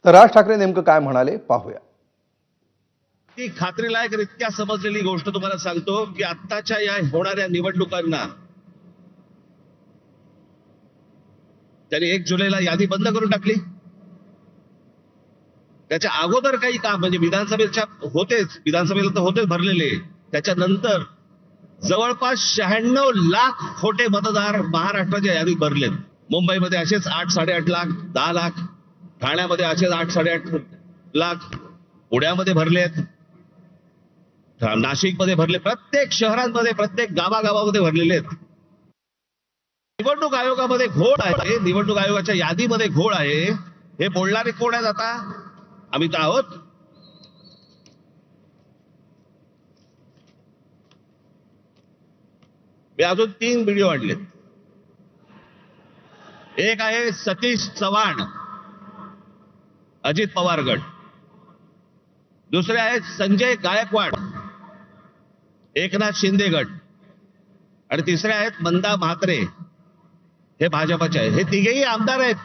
तर राज ठाकरे नेमकं काय म्हणाले पाहूया. ती खात्रीलायकरित्या समजलेली गोष्ट तुम्हाला सांगतो की आत्ताच्या या होणाऱ्या निवडणुकांना त्यांनी 1 जुलैला यादी बंद करून टाकली. त्याच्या अगोदर काही काम म्हणजे विधानसभेला तर होतेच भरलेले. त्याच्यानंतर जवळपास 96 लाख खोटे मतदार महाराष्ट्राच्या यादीत भरलेत. मुंबईमध्ये असेच 8-8.5 लाख, 10 लाख, ठाण्यामध्ये असेच 8-8.5 लाख, पुण्यामध्ये भरलेत, नाशिकमध्ये भरले, प्रत्येक शहरांमध्ये प्रत्येक गावागावामध्ये भरलेले आहेत. निवडणूक आयोगामध्ये घोळ आहे, निवडणूक आयोगाच्या यादीमध्ये घोळ आहे. हे बोलणारे कोण आहेत आता? आम्ही तर आहोत. मी अजून 3 व्हिडिओ आणलेत. एक आहे सतीश चव्हाण, अजित पवार गट. दुसरे आहेत संजय गायकवाड, एकनाथ शिंदे गट. आणि तिसरे आहेत मंदा म्हात्रे, हे भाजपचे आहे. हे तिघेही आमदार आहेत.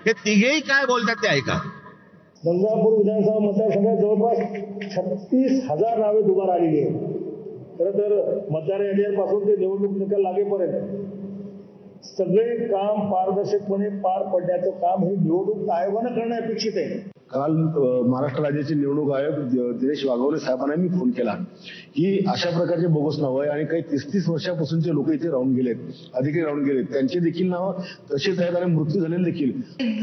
हे तिघेही काय बोलतात ते ऐका. गंगापूर विधानसभा मतदारसंघात जवळपास 36,000 नावे दुबार आलेली आहेत. खरं तर मतदार यादीपासून ते निवडणूक निकाल लागेपर्यंत सगळे काम पारदर्शकपणे पार पडण्याचं काम हे निवडणूक आयोगानं करणं अपेक्षित आहे. काल महाराष्ट्र राज्याचे निवडणूक आयोग दिनेश वाघवणे साहेबांना मी फोन केला की अशा प्रकारचे बोगस नाव आहे आणि काही 30-30 वर्षापासूनचे लोक इथे राहून गेलेत, अधिकारी राहून गेलेत, त्यांचे देखील नाव तसेच आहेत आणि मृत्यू झालेले देखील.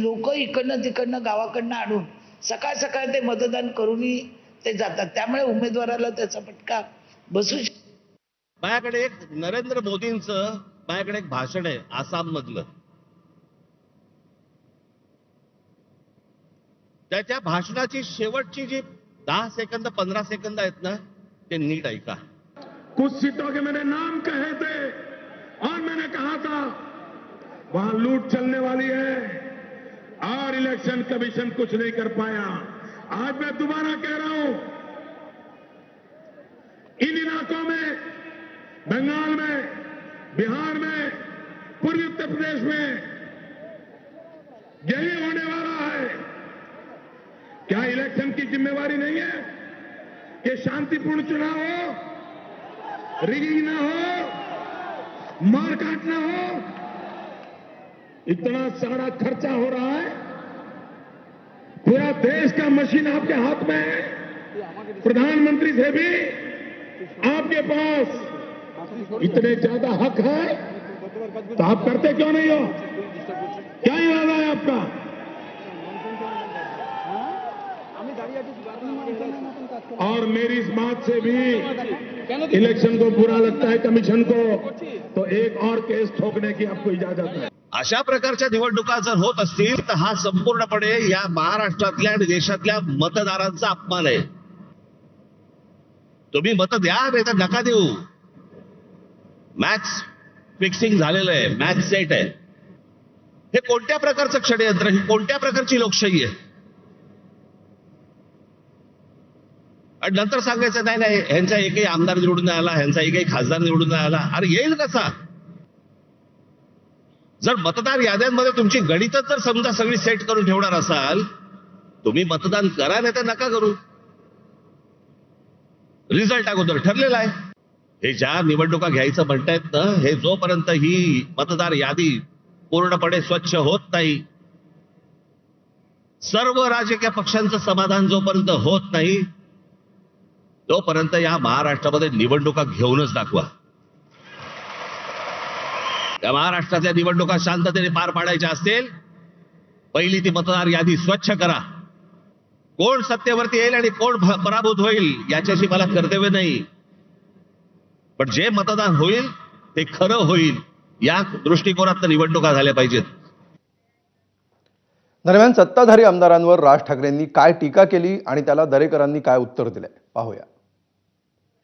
लोक इकडनं तिकडनं गावाकडनं आणून सकाळ सकाळ ते मतदान करूनही ते जातात. त्यामुळे उमेदवाराला त्याचा फटका बसू शकतो. माझ्याकडे एक नरेंद्र मोदींचं माझ्याकडे एक भाषण आहे आसाम मधलं. त्याच्या भाषणाची शेवटची जी 10 सेकंद 15 सेकंद आहेत ना, ते नीट ऐका. कुछ सीटों के मेरे नाम कहे थे और मैंने कहा था वहां लूट चलने वाली है और इलेक्शन कमीशन कुछ नहीं कर पाया. आज मैं दोबारा कह रहा हूं, इन इलाकों में, बंगाल में, बिहार में, पूर्वी उत्तर प्रदेश में यही होने वाला है. क्या इलेक्शन की जिम्मेवारी नहीं है कि शांतिपूर्ण चुनाव हो, रिगिंग ना हो, मारकाट ना हो? इतना सारा खर्चा हो रहा है, पूरा देश का मशीन आपके हाथ में है. प्रधानमंत्री से भी आपके पास इतने ज्यादा हक है, तो आप करते क्यों नहीं हो? क्या इरादा है आपका? और मेरी इस बात से भी इलेक्शन को बुरा लगता है कमीशन को, तो एक और केस ठोकने की आपको इजाजत है. अशा प्रकारच्या निवडणुका जर होत असतील तर हा संपूर्णपणे या महाराष्ट्रातल्या आणि देशातल्या मतदारांचा अपमान आहे. तुम्ही मत द्या, नाही तर नका देऊ. मॅच फिक्सिंग झालेलं आहे, मॅच सेट आहे. हे कोणत्या प्रकारचं षडयंत्र, ही कोणत्या प्रकारची लोकशाही आहे? आणि नंतर सांगायचं नाही नाही ह्यांचा एकही आमदार निवडून नाही आला, ह्यांचा एकही खासदार निवडून नाही आला. अरे येईल कसा? जर मतदार याद्यांमध्ये तुमची गणितच जर समजा सगळी सेट करून ठेवणार असाल, तुम्ही मतदान करा, नाही तर नका करू. रिझल्ट अगोदर ठरलेला आहे. हे ज्या निवडणुका घ्यायचं म्हणतायत ना, हे जोपर्यंत ही मतदार यादी पूर्णपणे स्वच्छ होत नाही, सर्व राजकीय पक्षांचं समाधान जोपर्यंत होत नाही, तोपर्यंत या महाराष्ट्रामध्ये निवडणुका घेऊनच दाखवा. त्या महाराष्ट्रातल्या निवडणुका शांततेने पार पाडायच्या असतील, पहिली ती मतदार यादी स्वच्छ करा. कोण सत्तेवरती येईल आणि कोण पराभूत होईल याच्याशी मला कर्तव्य नाही, पण जे मतदान होईल ते खरं होईल, या दृष्टिकोनात निवडणुका झाल्या पाहिजेत. दरम्यान सत्ताधारी आमदारांवर राज ठाकरेंनी काय टीका केली आणि त्याला दरेकरांनी काय उत्तर दिलंय पाहूया.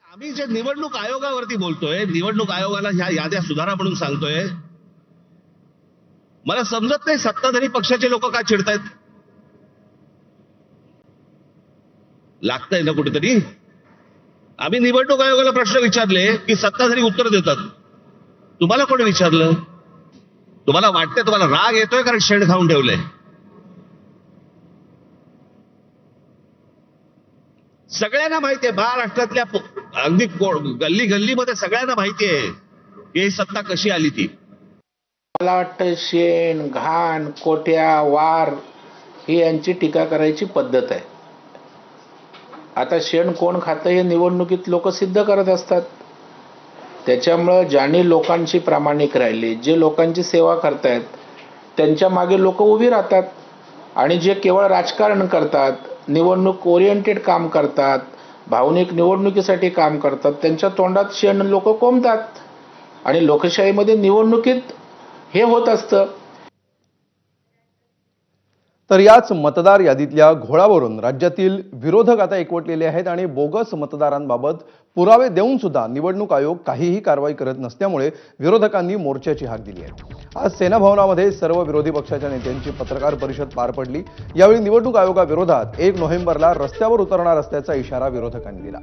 आम्ही जे निवडणूक आयोगावरती बोलतोय, निवडणूक आयोगाला ह्या याद्या सुधारा म्हणून सांगतोय, मला समजत नाही सत्ताधारी पक्षाचे लोक का चिडतायत. लागतंय ना कुठेतरी. आम्ही निवडणूक आयोगाला प्रश्न विचारले की सत्ताधारी उत्तर देतात. तुम्हाला कोणी विचारलं? तुम्हाला वाटतंय, तुम्हाला राग येतोय कारण शेण खाऊन ठेवलंय. सगळ्यांना माहितीये, महाराष्ट्रातल्या अगदी गल्ली गल्लीमध्ये सगळ्यांना माहितीये की ही सत्ता कशी आली ती. मला वाटतं शेण, घाण, कोट्या, वार ही यांची टीका करायची पद्धत आहे. आता शेण कोण खातं हे निवडणुकीत लोक सिद्ध करत असतात. त्याच्यामुळं ज्यांनी लोकांशी प्रामाणिक राहिले, जे लोकांची सेवा करतायत, त्यांच्या मागे लोक उभी राहतात. आणि जे केवळ राजकारण करतात, निवडणूक ओरिएंटेड काम करतात, भावनिक निवडणुकीसाठी काम करतात, त्यांच्या तोंडात शेण लोक कोंबतात. आणि लोकशाहीमध्ये निवडणुकीत हे होत असतं. तर याच मतदार यादीतल्या घोळावरून राज्यातील विरोधक आता एकवटलेले आहेत आणि बोगस मतदारांबाबत पुरावे देऊन सुद्धा निवडणूक आयोग काहीही कारवाई करत नसल्यामुळे विरोधकांनी मोर्चाची हाक दिली आहे. आज सेना भवनामध्ये सर्व विरोधी पक्षाच्या नेत्यांची पत्रकार परिषद पार पडली. यावेळी निवडणूक आयोगाविरोधात 1 नोव्हेंबरला रस्त्यावर उतरणार असल्याचा इशारा विरोधकांनी दिला.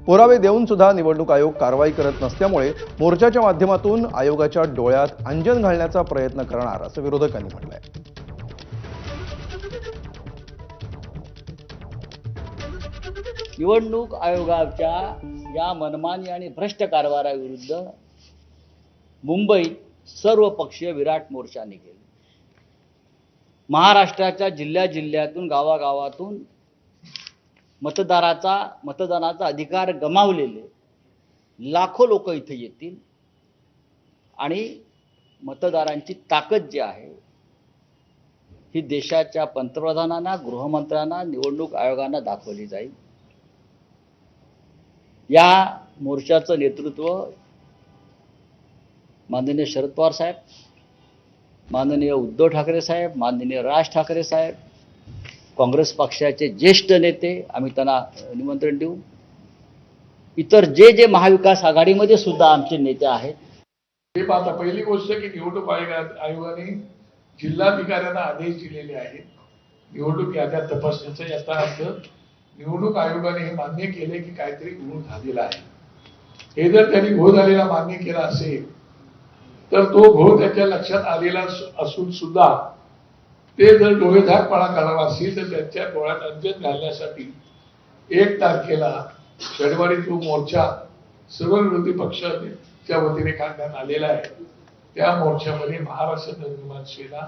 पुरावे देऊन सुद्धा निवडणूक आयोग कारवाई करत नसल्यामुळे मोर्चाच्या माध्यमातून आयोगाच्या डोळ्यात अंजन घालण्याचा प्रयत्न करणार असं विरोधकांनी म्हटलंय. निवडणूक आयोगाच्या या मनमानी आणि भ्रष्ट कारभाराविरुद्ध मुंबईत सर्व पक्षीय विराट मोर्चा निघेल. महाराष्ट्राच्या जिल्ह्यातून गावागावातून मतदानाचा अधिकार गमावलेले लाखो लोक इथे येतील आणि मतदारांची ताकद जी आहे ही देशाच्या पंतप्रधानांना, गृहमंत्र्यांना, निवडणूक आयोगांना दाखवली जाईल. या मोर्चाचं नेतृत्व माननीय शरद पवार साहेब, माननीय उद्धव ठाकरे साहेब, माननीय राज ठाकरे साहेब, काँग्रेस पक्षाचे ज्येष्ठ नेते, आम्ही त्यांना निमंत्रण देऊ. इतर जे महाविकास आघाडीमध्ये सुद्धा आमचे नेते आहेत. हे पाहता, पहिली गोष्ट की निवडणूक आयोगाने जिल्हाधिकाऱ्यांना आदेश दिलेले आहेत निवडणूक याद्या तपासण्याचा. याचा अर्थ निवडणूक आयोगाने हे मान्य केले की काहीतरी घोळ झालेला आहे. हे जर त्यांनी घोळ झालेला मान्य केला असेल तर तो घोळ त्याच्या लक्षात आलेला असून सुद्धा ते जर डोळेझाकपणा करणार असतील तर त्यांच्या डोळ्यात अंजन घालण्यासाठी 1 तारखेला शनिवारी तो मोर्चा सर्व विरोधी पक्षाच्या वतीने काढण्यात आलेला आहे. त्या मोर्चामध्ये महाराष्ट्र नवनिर्माण सेना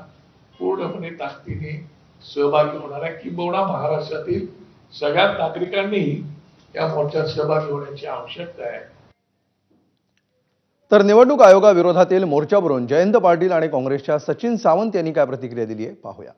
पूर्णपणे ताकदीने सहभागी होणार आहे. किंबहुना महाराष्ट्रातील सगळ्या नागरिकांनीही या मोर्चात सहभागी होण्याची आवश्यकता आहे. तर निवडणूक आयोगाविरोधातील मोर्चावरून जयंत पाटील आणि काँग्रेसच्या सचिन सावंत यांनी काय प्रतिक्रिया दिली आहे पाहूया.